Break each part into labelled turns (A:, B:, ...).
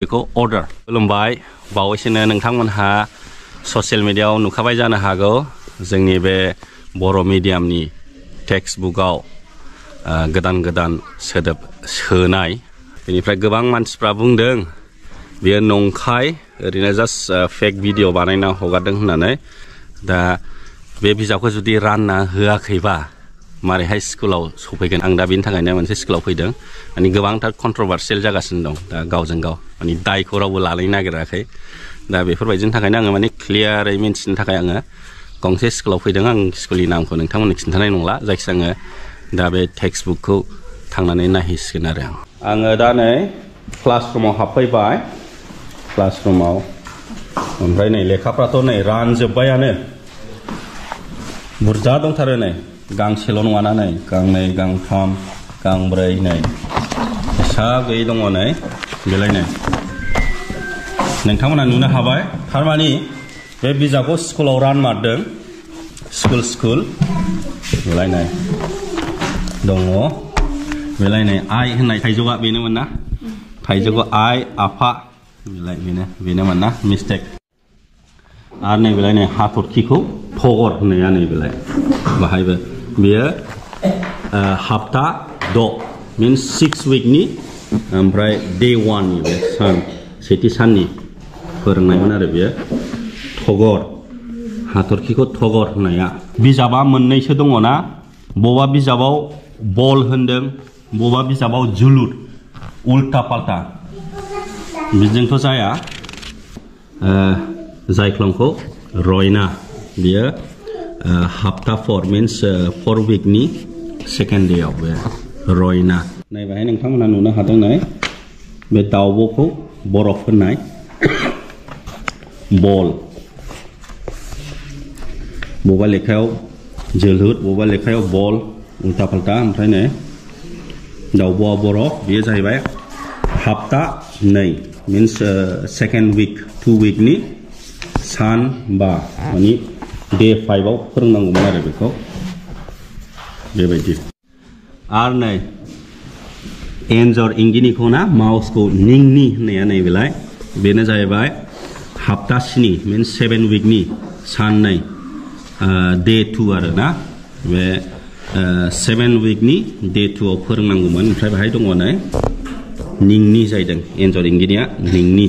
A: बेखौ अर्डार खुलुमबाय बावैसोनो नोंथांमोनहा ससियेल मिडियायाव नुखाबाय जानो हागौ जोंनि बे बर' मिडियामनि टेक्स्ट बुकआव गोदान गोदान सोदोब सोनाय बेनिफ्राय गोबां मानसिफ्रा बुंदों बेयो नंखाय ओरैनो जास्ट फेक भिडिअ बानायना हगारदों होननानै दा बे बिजाबखौ जुदि रानना होआखैबा मारैहाय स्कुलाव सफैगोन आं दा बेनि थाखायनो मोनसे स्कुलाव फैदों माने गोबांथार कन्ट्रभार्सियेल जागासिनो दं दा गावजों गाव माने दायखौ रावबो लालायनो नागिराखै दा बेफोरबायदिनि थाखायनो आङो माने क्लियारै मिन्थिनो थाखाय आङो गंसे स्कुलाव फैदों आं स्कुलनि नामखौ नोंथांमोननो खिन्थानाय नंला जायखिजाया आङो दा बे टेक्स्ट बुकखौ थांनानै नायहैसिगोन आरो आङो दा नै क्लासरुमाव हाबफैबाय क्लासरुमाव ओमफ्राय नै लेखाफ्राथ' नै रानजोब्बायानो बुरजा दंथारो नै गांसेल' नङाना नै गांनै गांथाम गांब्रै नै हिसाब गैयै दङ नै बेलाय नै नोंथांमोना नुनो हाबाय थारमानि बे बिजाबखौ स्कुलाव रानमारदों स्कुल बेलाय नै दङ बेलाय नै आइ होननाय थाइजौआ बेनोमोन ना थाइजौखौ आइ आफा बेलाय बेनोमोन ना मिस्टेक आरो नै बेलाय नै हाथरखिखौ थगर होननाया नै बेलाय बाहायबो बेयो हाप्ता द' मिन्स 6 उइकनि ओमफ्राय डे 1 नि बे सान सेथि साननि फोरोंनायमोन आरो बेयो थगर हाथरखिखौ थगर होननाया बिजाबा मोननैसो दङ ना बबेबा बिजाबाव बल होनदों बबेबा बिजाबाव जोलुर उल्टा पाल्टा बिजोंथ' जाया जायख्लंखौ रयना बियो हाप्ता 4 मिन्स 4 उइकनि सेकेन्ड डेआव बे रयना नै बेहाय नोंथांमोना नुनो हादों नै बे दाउब'खौ बरफ होनाय बल बबेबा लेखायाव जोलुर बबेबा लेखायाव बल उल्टा पाल्टा ओमफ्राय नै दाउब'आ बरफ बेयो जाहैबाय हाप्ता 2 मिन्स सेकेन्ड उइक 2 उइकनि सान बा मानि डे 5 आव फोरोंनांगौमोन आरो बेखौ बेबायदि आरो नै एन्जर इंगिनिखौ ना माउसखौ निंनि होननाया नै बेलाय बेनो जाहैबाय हाप्ता 7 मिन्स 7 उइकनि सान 2 डे 2 आरो ना बे 7 उइकनि डे 2 आव फोरोंनांगौमोन ओमफ्राय बेहाय दङ नै निंनि जाहैदों एन्जर इंगिनिया निंनि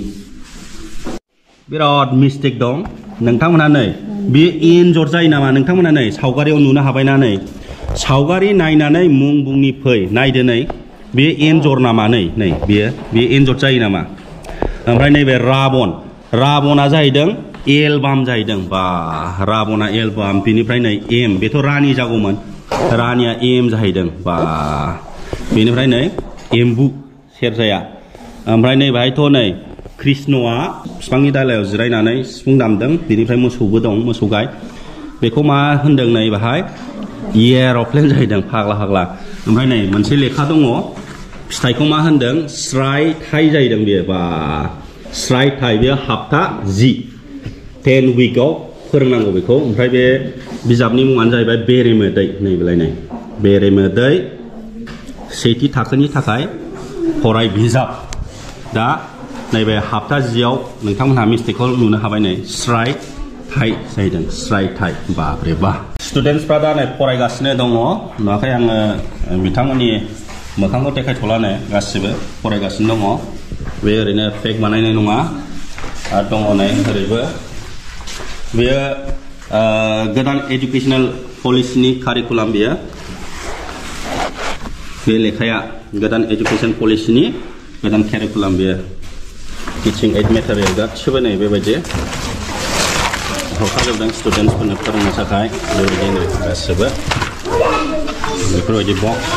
A: बिराद मिस्टेक दं नोंथांमोना नै बे एन्जर जायो नामा नोंथांमोना नै सावगारियाव नुनो हाबायना नै सावगारि नायनानै मुं बुंनि फै नायदो नै बे एन्जर नामा नै बे एन्जर जायो नामा ओमफ्राय नैबे राबना जाहैदों एलबाम जाहैदों बा राबना एलबाम बेनिफ्राय नै एम बेथ' रानि जागौमोन रानिया एम जाहैदों बा बेनिफ्राय नै एम्बु सेरजाया ओमफ्राय नै बाहायथ' नै कृष्णआ बिफांनि दालायाव जिरायनानै सिफुं दामदों बेनिफ्राय मोसौबो दं मोसौ गाय बेखौ मा होनदों नै बाहाय एर'प्लेन जाहैदों फाग्ला ओमफ्राय नै मोनसे लेखा दङ फिथाइखौ मा होनदों स्राय थाइ जाहैदों बेयो बा स्राय थाइ बेयो हाप्ता 10 उइकआव फोरोंनांगौ बेखौ ओमफ्राय बे बिजाबनि मुङानो जाहैबाय बेरेमोदै नै बेलाय नै बेरेमोदै सेथि थाखोनि थाखाय फराय बिजाब दा नैबे हाप्ता 10 आव नोंथांमोनहा मिस्टेकखौ नुनो हाबाय नै स्राय थाइ जाहैदों स्राय थाइ बाब्रे बा स्टुडेन्टसफ्रा दा नै फरायगासिनो दङ नुवाखै आङो बिथांमोननि मोखांखौ देखायथ'ला नै गासिबो फरायगासिनो दङ बे ओरैनो फेक बानायनाय नङा आरो दङ नै ओरैबो बेयो गोदान एजुकेसनेल पलिसिनि कारिकुलाम बेयो बे लेखाया गोदान एजुकेसन पलिसिनि गोदान कारिकुलाम बेयो टिचिं एड मेटेरियेल गासिबो नै बेबायदि हरखाजोबदों स्टुडेन्टसफोरनो फोरोंनो थाखाय बेबायदिनो गासिबो बेफोरबायदि बक्स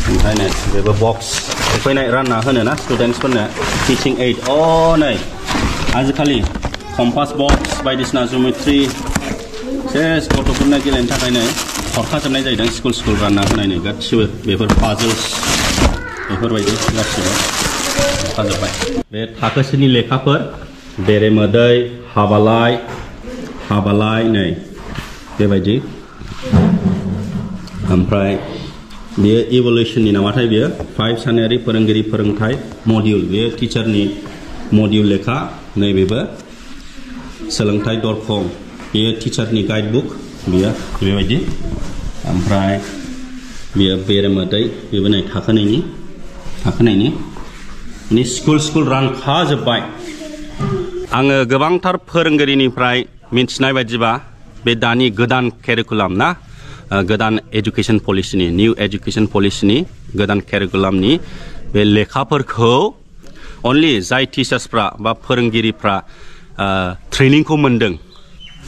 A: ओमफ्राय नै बेबो बक्स फैनाय रानना होनो ना स्टुडेन्टसफोरनो टिचिं एड नै आजिखालि कम्पास बक्स बायदिसिना जिअमेट्रि सेस गथ'फोरनो गेलेनो थाखाय नै हरखाजोबनाय जाहैदों स्कुल रानना होनाय नै गासिबो बेफोर पाजल्स बेफोरबायदि गासिबो हरखाजोब्बाय बे थाखोसेनि लेखाफोर बेरेमोदै हाबालाय नै बेबायदि ओमफ्राय बेयो इभोल्यूशननि नामाथाय बेयो 5 सानारि फोरोंगिरि फोरोंथाय मडिउल बेयो टिचारनि मडिउल लेखा नैबेबो सोलोंथाय दरखं बेयो टिचारनि गाइडबुक बेयो बेबायदि ओमफ्राय बेयो बेरेमोदै बेबो नै थाखोनैनि माने स्कुल रानखाजोब्बाय आङो गोबांथार फोरोंगिरिनिफ्राय मिथिनाय बायदिबा बे दानि गोदान केरिकुलाम ना गोदान एजुकेशन पलिसिनि निउ एजुकेशन पलिसिनि गोदान केरिकुलामनि बे लेखाफोरखौ अनलि जाय टिचार्सफ्रा बा फोरोंगिरिफ्रा ट्रेनिंखौ मोनदों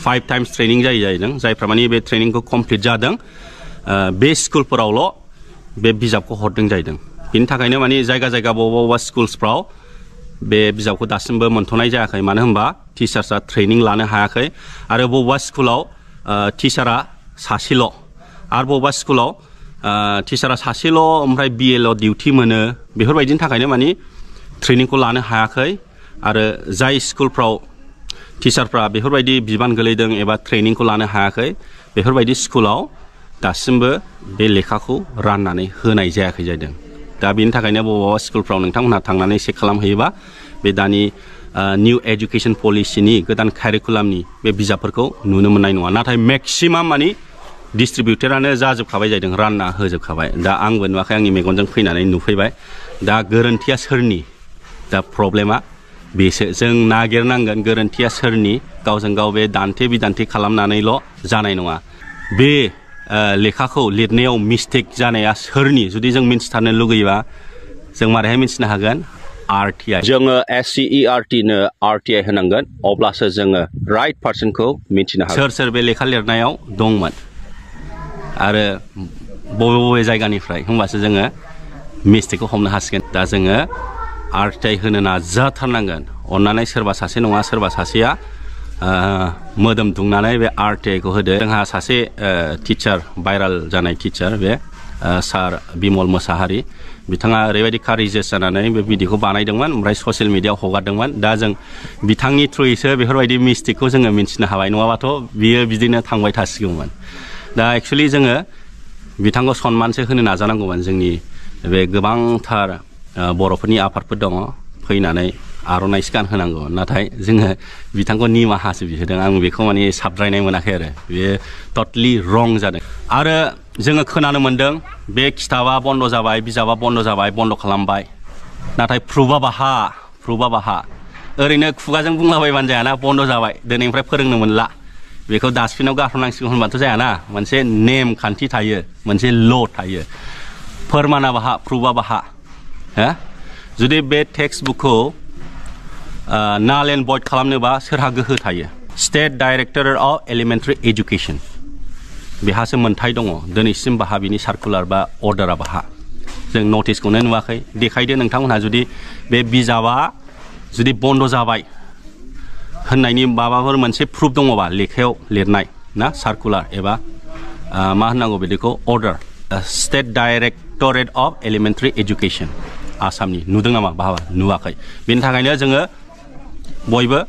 A: 5 टाइम्स ट्रेनिं जादों जायफ्रा माने बे ट्रेनिंखौ कमप्लिट जादों बे स्कुलफोरावल' बे बिजाबखौ हरदों जाहैदों बिनि थाखायनो माने जायगा बबेबा स्कुल्सफ्राव बे बिजाबखौ दासिमबो मोनथ'नाय जायाखै मानो होनबा टिचार्सआ ट्रेनिं लानो हायाखै आरो बबेबा स्कुलाव टिचारा सासेल' आरो बबेबा स्कुलाव टिचारा सासेल' ओमफ्राय बिएल' डिउटि मोनो बेफोरबायदिनि थाखायनो माने ट्रेनिंखौ लानो हायाखै आरो जाय स्कुलफ्राव टिचारफ्रा बेफोरबायदि बिबान गोलैदों एबा ट्रेनिंखौ लानो हायाखै बेफोरबायदि स्कुलाव दासिमबो बे लेखाखौ राननानै होनाय जायाखै जादों दा बेनि थाखायनो बबेबा स्कुलफ्राव नोंथांमोनहा थांनानै चेक खालामहैयोबा बे दानि निउ एजुकेशन पलिसिनि गोदान कारिकुलामनि बे बिजाबफोरखौ नुनो मोननाय नङा नाथाय मेक्सिमाम माने डिस्ट्रिबिउटरानो जाजोबखाबाय जादों रानना होजोबखाबाय दा आंबो नुवाखै आंनि मेगनजों फैनानै नुफैबाय दा गोरोन्थिया सोरनि दा प्रब्लेमा बेसो जों नागिरनांगोन गोरोन्थिया सोरनि गावजों गाव बे दान्थे बिदान्थे खालामनानैल' जानाय नङा बे लेखाखौ लिरनायाव मिस्टेक जानाया सोरनि जुदि जों मिन्थिथारनो लुगैयोबा जों मारैहाय मिन्थिनो हागोन RTI जोङो SCERT नो RTI होनांगोन अब्लासो जोङो राइट पार्सनखौ मिन्थिनो हागोन सोर बे लेखा लिरनायाव दंमोन आरो बबे जायगानिफ्राय होमबासो जोङो मिस्टेकखौ हमनो हासिगोन दा जोङो RTI होनो नाजाथारनांगोन अननानै सोरबा सासे नङा सोरबा सासेया मोदोम दुंनानै बे RTI खौ होदो जोंहा सासे टिचार भाइराल जानाय टिचार बे सार बिमल मोसाहारि बिथाङा ओरैबायदि कारेजियास जानानै बे भिडिअखौ बानायदोंमोन ओमफ्राय ससियेल मिडियायाव हगारदोंमोन दा जों बिथांनि थ्रुयैसो बेफोरबायदि मिस्टेकखौ जोङो मिन्थिनो हाबाय नङाबाथ' बियो बिदिनो थांबाय थासिगौमोन दा एक्चुअलि जोङो बिथांखौ सनमानसो होनो नाजानांगौमोन जोंनि बे गोबांथार बर'फोरनि आफादफोर दङ फैनानै आर'नाइ गान होनांगौ नाथाय जोङो बिथांखौ निमाहासो बिहोदों आं बेखौ माने साबद्रायनाय मोनाखै आरो बेयो टटलि रं जादों आरो जोङो खोनानो मोन्दों बे खिताबा बन्द जाबाय बिजाबा बन्द जाबाय बन्द खालामबाय नाथाय प्रुफा बाहा ओरैनो खुगाजों बुंलाबायबानो जायाना बन्द जाबाय दिनैनिफ्राय फोरोंनो मोनला बेखौ डास्टबिनाव गारहरनांसिगौ होनबाथ' जायाना मोनसे नेम खान्थि थायो मोनसे ल' थायो फोरमाना बाहा प्रुफा बाहा हो जुदि बे टेक्स्ट बुकखौ नाल एन्ड भइड खालामनोबा सोरहा गोहो थायो state directorate of elementary education बेहासो मोन्थाय दङ दिनैसिम बाहा बिनि सार्कुलार बा अर्डारा बाहा जों नटिसखौनो नुवाखै देखायदो नोंथांमोनहा जुदि बे बिजाबा जुदि बन्द जाबाय होननायनि माबाफोर मोनसे प्रुफ दङबा लेखायाव लिरनाय ना सार्कुलार एबा मा होननांगौ बिदिखौ order state directorate of elementary education आसामनि नुदों नामा बाहाबा नुवाखै बेनि थाखायनो जोङो बयबो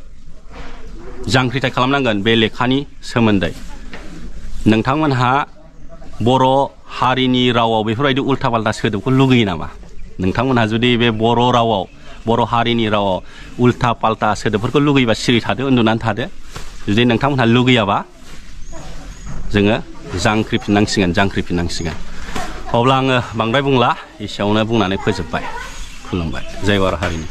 A: जांख्रिथाय खालामनांगोन बे लेखानि सोमोन्दै नोंथांमोनहा बर' हारिनि रावाव बेफोरबायदि उल्था पाल्टा सोदोबखौ लुगैयो नामा नोंथांमोनहा जुदि बे बर' रावाव बर' हारिनि रावाव उल्था पाल्टा सोदोबफोरखौ लुगैयोबा सिरि थादो उन्दुनानै थादो जुदि नोंथांमोनहा लुगैयाबा जोङो जांख्रिफिननांसिगोन अब्ला आङो बांद्राय बुंला एसेयावनो बुंनानै फोजोबबाय खुलुमबाय जय बर' हारिनि